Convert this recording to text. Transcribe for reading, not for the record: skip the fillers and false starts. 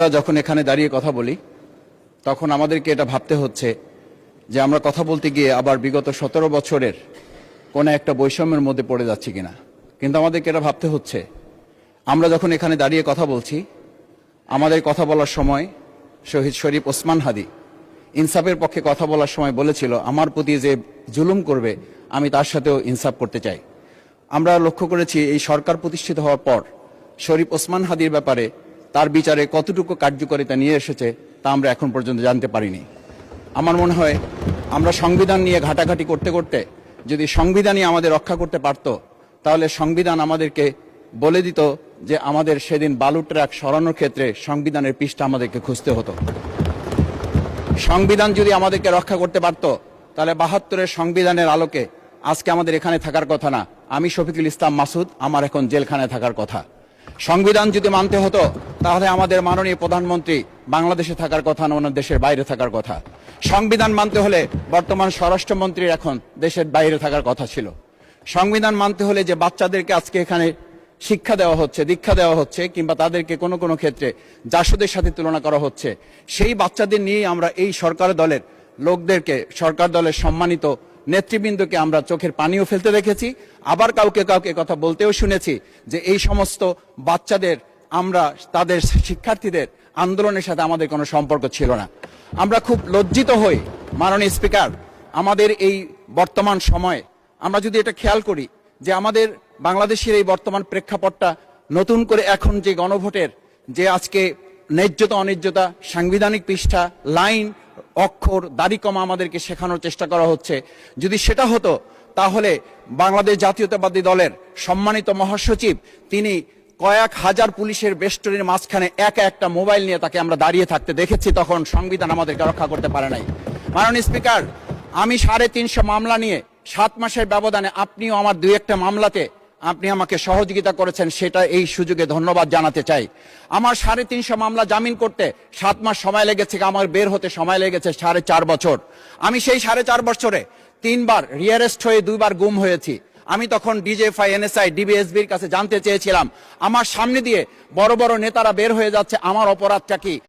আমরা যখন এখানে দাঁড়িয়ে কথা বলি তখন আমাদেরকে এটা ভাবতে হচ্ছে যে আমরা কথা বলতে গিয়ে আবার বিগত 17 বছরের কোনো একটা বৈষম্যের মধ্যে পড়ে যাচ্ছি কিনা। কিন্তু আমাদেরকে এটা ভাবতে হচ্ছে আমরা যখন এখানে দাঁড়িয়ে কথা বলছি, আমাদের কথা বলার সময় শহীদ শরীফ ওসমান হাদি ইনসাফের পক্ষে কথা বলার সময় বলেছিল, আমার প্রতি যে জুলুম করবে আমি তার সাথেও ইনসাফ করতে চাই। আমরা লক্ষ্য করেছি এই সরকার প্রতিষ্ঠিত হওয়ার পর শরীফ ওসমান হাদির ব্যাপারে তার বিচারে কতটুকু কার্যকারিতা নিয়ে এসেছে তা আমরা এখন পর্যন্ত জানতে পারিনি। আমার মনে হয় আমরা সংবিধান নিয়ে ঘাটাঘাটি করতে করতে যদি সংবিধানই আমাদের রক্ষা করতে পারত, তাহলে সংবিধান আমাদেরকে বলে দিত যে আমাদের সেদিন বালু ট্রাক সরানোর ক্ষেত্রে সংবিধানের পৃষ্ঠা আমাদেরকে খুঁজতে হতো। সংবিধান যদি আমাদেরকে রক্ষা করতে পারত, তাহলে 72-এর সংবিধানের আলোকে আজকে আমাদের এখানে থাকার কথা না। আমি শফিকুল ইসলাম মাসুদ, আমার এখন জেলখানায় থাকার কথা। সংবিধান যদি মানতে হতো, তাহলে আমাদের মাননীয় প্রধানমন্ত্রী বাংলাদেশে থাকার কথা না, ওনার দেশের বাইরে থাকার কথা। সংবিধান মানতে হলে বর্তমান স্বরাষ্ট্রমন্ত্রীর এখন দেশের বাইরে থাকার কথা ছিল। সংবিধান মানতে হলে যে বাচ্চাদেরকে আজকে এখানে শিক্ষা দেওয়া হচ্ছে, দীক্ষা দেওয়া হচ্ছে, কিংবা তাদেরকে কোনো কোনো ক্ষেত্রে জাসদের সাথে তুলনা করা হচ্ছে, সেই বাচ্চাদের নিয়ে আমরা এই সরকার দলের লোকদেরকে, সরকার দলের সম্মানিত নেতৃবৃন্দকে আমরা চোখের পানিও ফেলতে দেখেছি। আবার কাউকে কাউকে কথা বলতেও শুনেছি যে এই সমস্ত বাচ্চাদের, আমরা তাদের শিক্ষার্থীদের আন্দোলনের সাথে আমাদের কোনো সম্পর্ক ছিল না। আমরা খুব লজ্জিত হই মাননীয় স্পিকার, আমাদের এই বর্তমান সময়ে আমরা যদি এটা খেয়াল করি যে আমাদের বাংলাদেশের এই বর্তমান প্রেক্ষাপটটা নতুন করে এখন যে গণভোটের যে আজকে ন্যায্যতা অন্যায্যতা, সাংবিধানিক পৃষ্ঠা, লাইন, অক্ষর, দাড়ি কমা আমাদেরকে শেখানোর চেষ্টা করা হচ্ছে, যদি সেটা হতো তাহলে বাংলাদেশ জাতীয়তাবাদী দলের সম্মানিত মহাসচিব তিনি কয়েক হাজার পুলিশের বেষ্টনীর মাঝখানে একা একটা মোবাইল নিয়ে তাকে আমরা দাঁড়িয়ে থাকতে দেখেছি, তখন সংবিধান আমাদেরকে রক্ষা করতে পারে নাই। মাননীয় স্পিকার, আমি 350 মামলা নিয়ে 7 মাসের ব্যবধানে আপনিও আমার 2-1টা মামলাতে আপনি আমাকে সহযোগিতা করেছেন, সেটা এই সুযোগে ধন্যবাদ জানাতে চাই। আমার 350 মামলা জামিন করতে 7 মাস সময় লেগেছে, আমার বের হতে সময় লেগেছে 4.5 বছর। আমি সেই 4.5 বছরে 3 বার রিয়ারেস্ট হয়ে 2 বার গুম হয়েছি। আমি তখন ডিজিএফআই, এনএসআই, ডিবিএসবির কাছে জানতে চেয়েছিলাম, আমার সামনে দিয়ে বড় বড় নেতারা বের হয়ে যাচ্ছে, আমার অপরাধটা কি?